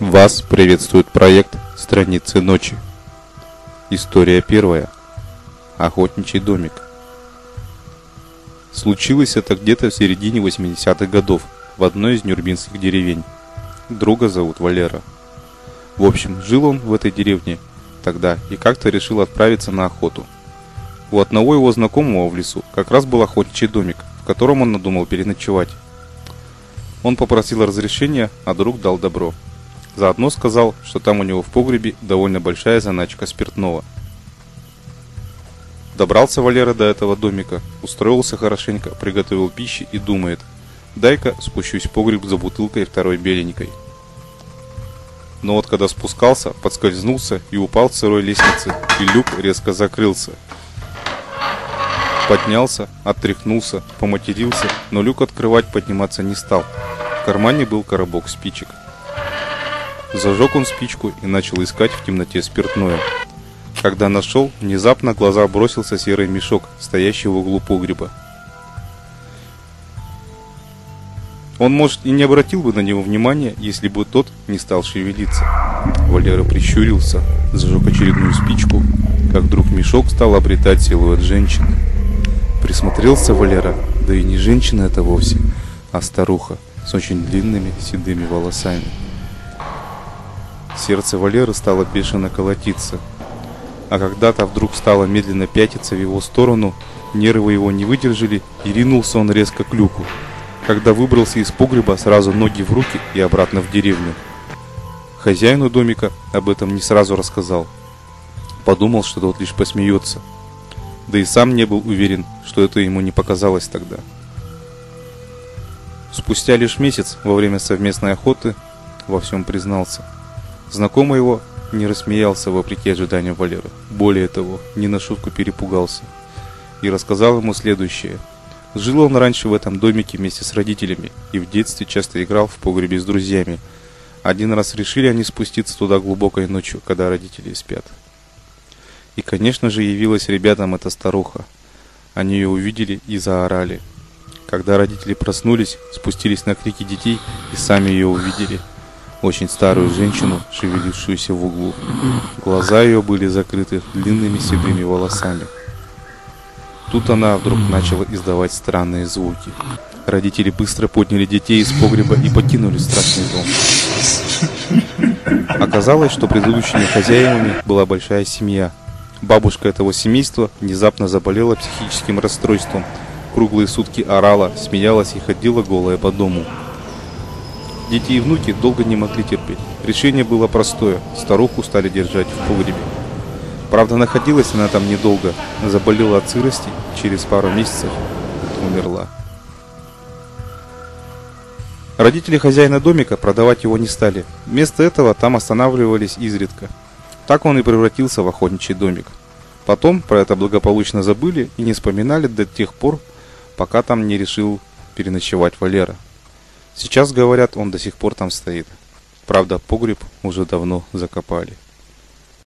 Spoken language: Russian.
Вас приветствует проект «Страницы ночи». История первая. Охотничий домик. Случилось это где-то в середине 80-х годов в одной из нюрнбергских деревень. Друга зовут Валера. В общем, жил он в этой деревне тогда и как-то решил отправиться на охоту. У одного его знакомого в лесу как раз был охотничий домик, в котором он надумал переночевать. Он попросил разрешения, а друг дал добро. Заодно сказал, что там у него в погребе довольно большая заначка спиртного. Добрался Валера до этого домика, устроился хорошенько, приготовил пищи и думает: дай-ка спущусь в погреб за бутылкой второй беленькой. Но вот когда спускался, подскользнулся и упал с сырой лестницы, и люк резко закрылся. Поднялся, оттряхнулся, поматерился, но люк открывать подниматься не стал. В кармане был коробок спичек. Зажег он спичку и начал искать в темноте спиртное. Когда нашел, внезапно в глаза бросился серый мешок, стоящий в углу погреба. Он, может, и не обратил бы на него внимания, если бы тот не стал шевелиться. Валера прищурился, зажег очередную спичку, как вдруг мешок стал обретать силуэт женщины. Присмотрелся Валера, да и не женщина это вовсе, а старуха с очень длинными седыми волосами. Сердце Валеры стало бешено колотиться, а когда-то вдруг стало медленно пятиться в его сторону, нервы его не выдержали, и ринулся он резко к люку. Когда выбрался из погреба, сразу ноги в руки и обратно в деревню. Хозяину домика об этом не сразу рассказал. Подумал, что тот лишь посмеется. Да и сам не был уверен, что это ему не показалось тогда. Спустя лишь месяц, во время совместной охоты, во всем признался. Знакомый его не рассмеялся вопреки ожиданиям Валеры. Более того, не на шутку перепугался. И рассказал ему следующее. Жил он раньше в этом домике вместе с родителями и в детстве часто играл в погребе с друзьями. Один раз решили они спуститься туда глубокой ночью, когда родители спят. И, конечно же, явилась ребятам эта старуха. Они ее увидели и заорали. Когда родители проснулись, спустились на крики детей и сами ее увидели. Очень старую женщину, шевелившуюся в углу. Глаза ее были закрыты длинными седыми волосами. Тут она вдруг начала издавать странные звуки. Родители быстро подняли детей из погреба и покинули страшный дом. Оказалось, что предыдущими хозяевами была большая семья. Бабушка этого семейства внезапно заболела психическим расстройством. Круглые сутки орала, смеялась и ходила голая по дому. Дети и внуки долго не могли терпеть. Решение было простое. Старуху стали держать в погребе. Правда, находилась она там недолго. Заболела от сырости, через пару месяцев умерла. Родители хозяина домика продавать его не стали. Вместо этого там останавливались изредка. Так он и превратился в охотничий домик. Потом про это благополучно забыли и не вспоминали до тех пор, пока там не решил переночевать Валера. Сейчас, говорят, он до сих пор там стоит. Правда, погреб уже давно закопали.